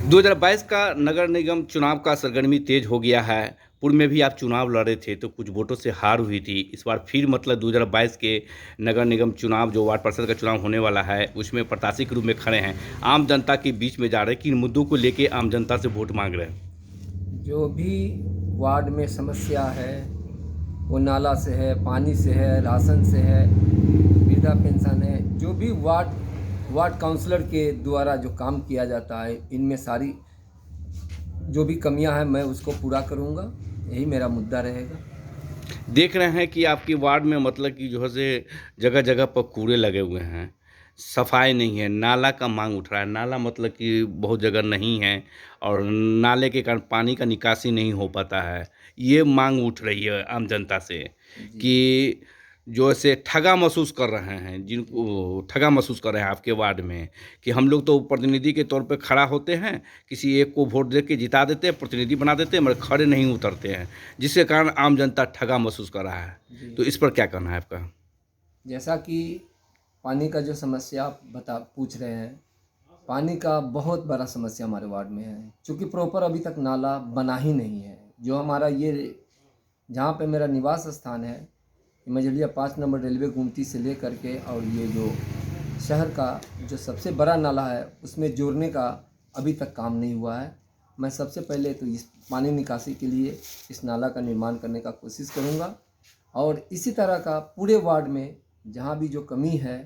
2022 का नगर निगम चुनाव का सरगर्मी तेज हो गया है। पूर्व में भी आप चुनाव लड़े थे तो कुछ वोटों से हार हुई थी। इस बार फिर मतलब 2022 के नगर निगम चुनाव जो वार्ड पार्षद का चुनाव होने वाला है उसमें प्रत्याशी के रूप में खड़े हैं। आम जनता के बीच में जा रहे हैं, किन मुद्दों को लेके आम जनता से वोट मांग रहे हैं? जो भी वार्ड में समस्या है वो नाला से है, पानी से है, राशन से है, वृद्धा पेंशन है। जो भी वार्ड काउंसलर के द्वारा जो काम किया जाता है, इनमें सारी जो भी कमियां हैं मैं उसको पूरा करूंगा। यही मेरा मुद्दा रहेगा। देख रहे हैं कि आपकी वार्ड में मतलब कि जो है से जगह जगह पर कूड़े लगे हुए हैं, सफाई नहीं है, नाला का मांग उठ रहा है। नाला मतलब कि बहुत जगह नहीं है और नाले के कारण पानी का निकासी नहीं हो पाता है। ये मांग उठ रही है आम जनता से जी। कि जो ऐसे ठगा महसूस कर रहे हैं, जिनको ठगा महसूस कर रहे हैं आपके वार्ड में, कि हम लोग तो प्रतिनिधि के तौर पे खड़ा होते हैं, किसी एक को वोट दे के जिता देते हैं, प्रतिनिधि बना देते हैं, मगर खड़े नहीं उतरते हैं, जिसके कारण आम जनता ठगा महसूस कर रहा है। जी। तो इस पर क्या कहना है आपका? जैसा कि पानी का जो समस्या आप पूछ रहे हैं, पानी का बहुत बड़ा समस्या हमारे वार्ड में है। क्योंकि प्रॉपर अभी तक नाला बना ही नहीं है। जो हमारा ये जहाँ पे मेरा निवास स्थान है, मझलिया 5 नंबर रेलवे गुमटी से लेकर के और ये जो शहर का जो सबसे बड़ा नाला है उसमें जोड़ने का अभी तक काम नहीं हुआ है। मैं सबसे पहले तो इस पानी निकासी के लिए इस नाला का निर्माण करने का कोशिश करूँगा और इसी तरह का पूरे वार्ड में जहाँ भी जो कमी है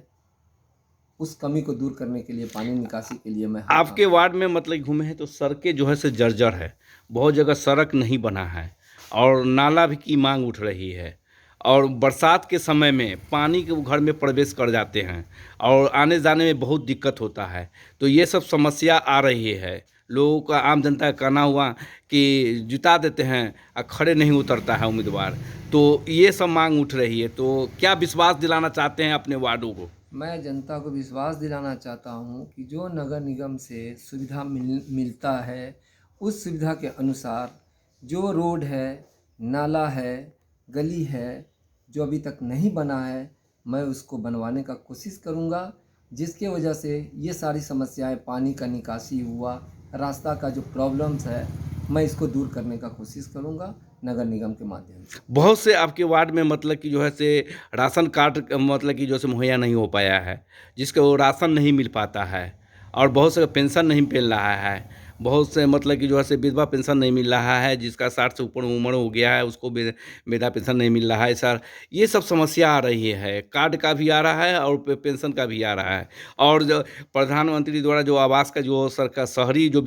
उस कमी को दूर करने के लिए, पानी निकासी के लिए मैं हर काम आपके करूँगा। वार्ड में मतलब घूमे हैं तो सड़कें जो है से जर्जर है, बहुत जगह सड़क नहीं बना है और नाला भी की मांग उठ रही है और बरसात के समय में पानी के वो घर में प्रवेश कर जाते हैं और आने जाने में बहुत दिक्कत होता है। तो ये सब समस्या आ रही है। लोगों का, आम जनता का कहना हुआ कि जिता देते हैं और खड़े नहीं उतरता है उम्मीदवार। तो ये सब मांग उठ रही है, तो क्या विश्वास दिलाना चाहते हैं अपने वार्डों को? मैं जनता को विश्वास दिलाना चाहता हूँ कि जो नगर निगम से सुविधा मिलता है उस सुविधा के अनुसार जो रोड है, नाला है, गली है, जो अभी तक नहीं बना है मैं उसको बनवाने का कोशिश करूँगा। जिसके वजह से ये सारी समस्याएं, पानी का निकासी हुआ, रास्ता का जो प्रॉब्लम्स है, मैं इसको दूर करने का कोशिश करूँगा नगर निगम के माध्यम से। बहुत से आपके वार्ड में मतलब कि जो है से राशन कार्ड मतलब कि जो है मुहैया नहीं हो पाया है, जिसको राशन नहीं मिल पाता है और बहुत से पेंशन नहीं मिल रहा है। बहुत से मतलब कि जो है से विधवा पेंशन नहीं मिल रहा है, जिसका 60 से ऊपर उम्र हो गया है उसको वृद्धा पेंशन नहीं मिल रहा है सर। ये सब समस्या आ रही है, कार्ड का भी आ रहा है और पेंशन का भी आ रहा है। और जो प्रधानमंत्री द्वारा जो आवास का जो सरकार शहरी जो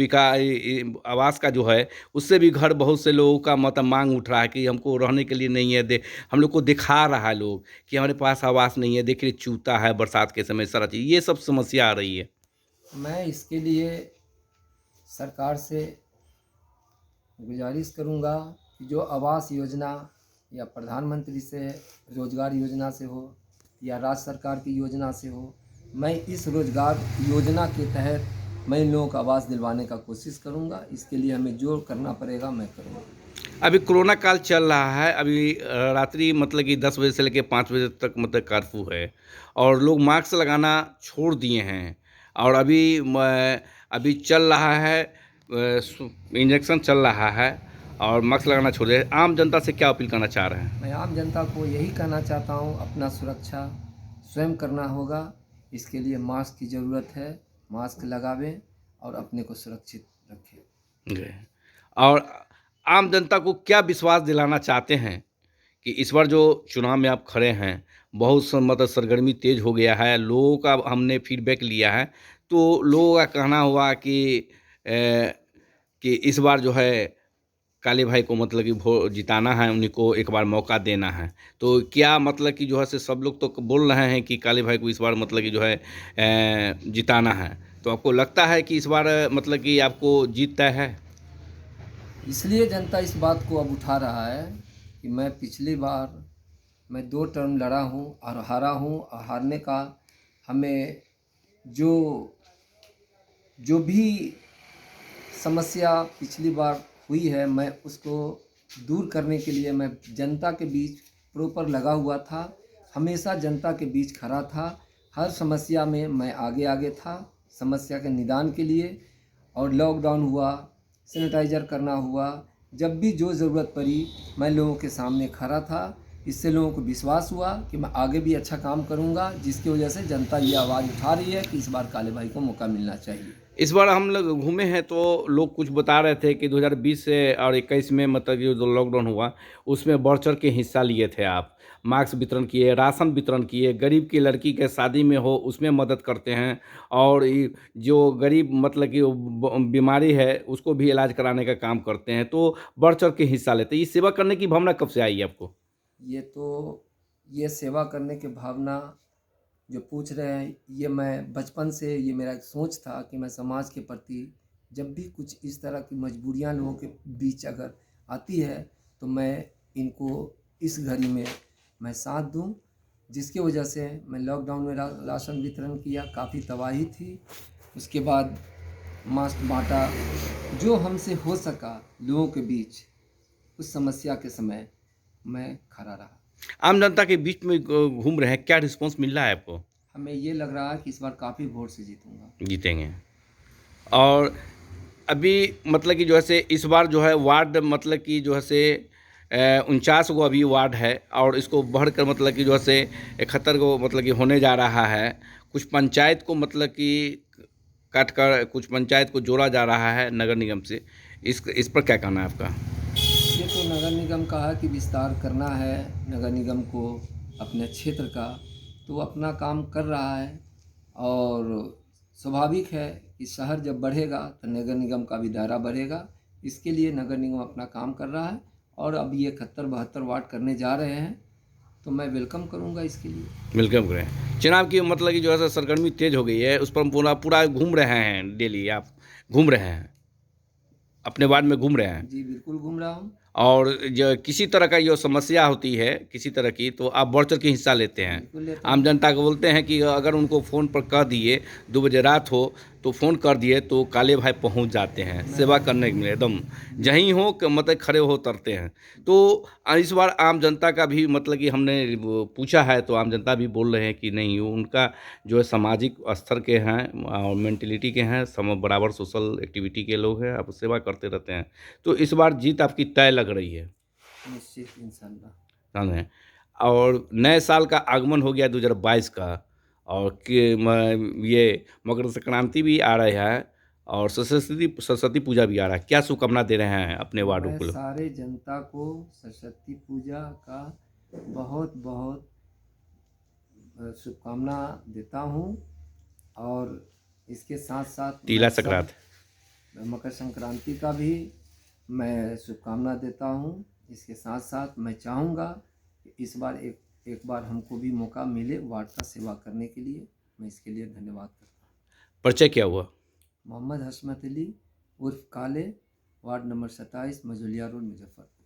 आवास का जो है, उससे भी घर बहुत से लोगों का मतलब मांग उठ रहा है कि हमको रहने के लिए नहीं है। हम लोग को दिखा रहा है लोग कि हमारे पास आवास नहीं है, देखिए चूता है बरसात के समय, सारा चीज़ ये सब समस्या आ रही है। मैं इसके लिए सरकार से गुजारिश करूंगा कि जो आवास योजना या प्रधानमंत्री से रोजगार योजना से हो या राज्य सरकार की योजना से हो, मैं इस रोजगार योजना के तहत मैं इन लोगों को आवास दिलवाने का कोशिश करूंगा। इसके लिए हमें जो करना पड़ेगा मैं करूंगा। अभी कोरोना काल चल रहा है, अभी रात्रि मतलब कि 10 बजे से लेकर 5 बजे तक मतलब कर्फ्यू है और लोग मास्क लगाना छोड़ दिए हैं और अभी चल रहा है, इंजेक्शन चल रहा है और मास्क लगाना छोड़ दिया। आम जनता से क्या अपील करना चाह रहे हैं? मैं आम जनता को यही कहना चाहता हूँ, अपना सुरक्षा स्वयं करना होगा। इसके लिए मास्क की ज़रूरत है। मास्क लगावें और अपने को सुरक्षित रखें। जी। और आम जनता को क्या विश्वास दिलाना चाहते हैं कि इस बार जो चुनाव में आप खड़े हैं, बहुत मतलब सरगर्मी तेज हो गया है, लोगों का हमने फीडबैक लिया है, तो लोगों का कहना हुआ कि इस बार जो है काले भाई को मतलब कि जिताना है, उन्हीं को एक बार मौका देना है। तो क्या मतलब कि जो है से सब लोग तो बोल रहे हैं कि काले भाई को इस बार मतलब कि जो है जिताना है। तो आपको लगता है कि इस बार मतलब कि आपको जीत तय है? इसलिए जनता इस बात को अब उठा रहा है कि मैं पिछली बार मैं 2 टर्म लड़ा हूँ और हारा हूँ, और हारने का हमें जो जो भी समस्या पिछली बार हुई है मैं उसको दूर करने के लिए मैं जनता के बीच प्रॉपर लगा हुआ था। हमेशा जनता के बीच खड़ा था। हर समस्या में मैं आगे आगे था समस्या के निदान के लिए। और लॉकडाउन हुआ, सैनिटाइज़र करना हुआ, जब भी जो ज़रूरत पड़ी मैं लोगों के सामने खड़ा था। इससे लोगों को विश्वास हुआ कि मैं आगे भी अच्छा काम करूंगा, जिसकी वजह से जनता ये आवाज़ उठा रही है कि इस बार काले भाई को मौका मिलना चाहिए। इस बार हम लोग घूमे हैं तो लोग कुछ बता रहे थे कि 2020 से और 21 में मतलब ये जो लॉकडाउन हुआ उसमें बढ़ चढ़ के हिस्सा लिए थे आप। मास्क वितरण किए, राशन वितरण किए, गरीब की लड़की के शादी में हो उसमें मदद करते हैं और ये जो गरीब मतलब कि बीमारी है उसको भी इलाज कराने का काम करते हैं, तो बढ़ चढ़ के हिस्सा लेते हैं। ये सेवा करने की भावना कब से आई है आपको? ये सेवा करने की भावना जो पूछ रहे हैं, ये मैं बचपन से ये मेरा एक सोच था कि मैं समाज के प्रति जब भी कुछ इस तरह की मजबूरियां लोगों के बीच अगर आती है तो मैं इनको इस घड़ी में मैं साथ दूं, जिसकी वजह से मैं लॉकडाउन में राशन वितरण किया। काफ़ी तबाही थी, उसके बाद मास्क बांटा, जो हमसे हो सका लोगों के बीच उस समस्या के समय मैं खड़ा रहा। आम जनता के बीच में घूम रहे हैं, क्या रिस्पॉन्स मिल रहा है आपको? हमें ये लग रहा है कि इस बार काफ़ी वोट से जीतूंगा। जीतेंगे। और अभी मतलब कि जो है से इस बार जो है वार्ड मतलब कि जो है से 49 गो अभी वार्ड है और इसको बढ़कर मतलब कि जो है से 71 गो मतलब कि होने जा रहा है। कुछ पंचायत को मतलब कि काट कर कुछ पंचायत को जोड़ा जा रहा है नगर निगम से। इस पर क्या कहना है आपका? ये तो नगर निगम का है कि विस्तार करना है नगर निगम को अपने क्षेत्र का, तो वो अपना काम कर रहा है। और स्वाभाविक है कि शहर जब बढ़ेगा तो नगर निगम का भी दायरा बढ़ेगा। इसके लिए नगर निगम अपना काम कर रहा है और अब ये 71-72 वार्ड करने जा रहे हैं, तो मैं वेलकम करूंगा इसके लिए। वेलकम करें। चुनाव की मतलब कि जो है सरगर्मी तेज हो गई है, उस पर हम पूरा पूरा घूम रहे हैं, डेली आप घूम रहे हैं, अपने वार्ड में घूम रहे हैं। जी बिल्कुल घूम रहा हूँ। और जो किसी तरह का जो समस्या होती है किसी तरह की, तो आप बढ़ चढ़ के हिस्सा लेते हैं। बिल्कुल लेता आम हूँ। जनता को बोलते हैं कि अगर उनको फ़ोन पर कह दिए 2 बजे रात हो तो फ़ोन कर दिए तो काले भाई पहुंच जाते हैं सेवा करने के लिए, एकदम जहीं हो कि मतलब खड़े हो उतरते हैं। तो इस बार आम जनता का भी मतलब कि हमने वो पूछा है तो आम जनता भी बोल रहे हैं कि नहीं, वो उनका जो है सामाजिक स्तर के हैं और मेंटेलिटी के हैं, सम बराबर सोशल एक्टिविटी के लोग हैं, आप सेवा करते रहते हैं। तो इस बार जीत आपकी तय लग रही है। निश्चित इंशाल्लाह। समझे? और नए साल का आगमन हो गया 2022 का, और ये मकर संक्रांति भी आ रहा है और सरस्वती पूजा भी आ रहा है। क्या शुभकामना दे रहे हैं अपने वार्डों मैं को? सारे जनता को सरस्वती पूजा का बहुत बहुत शुभकामना देता हूँ। और इसके साथ साथ मैं तीला सब संक्रांत। मकर संक्रांति का भी मैं शुभकामना देता हूँ। इसके साथ साथ मैं चाहूँगा कि इस बार एक बार हमको भी मौका मिले वार्ड का सेवा करने के लिए। मैं इसके लिए धन्यवाद करता हूँ। परिचय क्या हुआ? मोहम्मद हशमत अली उर्फ काले, ward number 27, Majhaulia road, Muzaffarpur.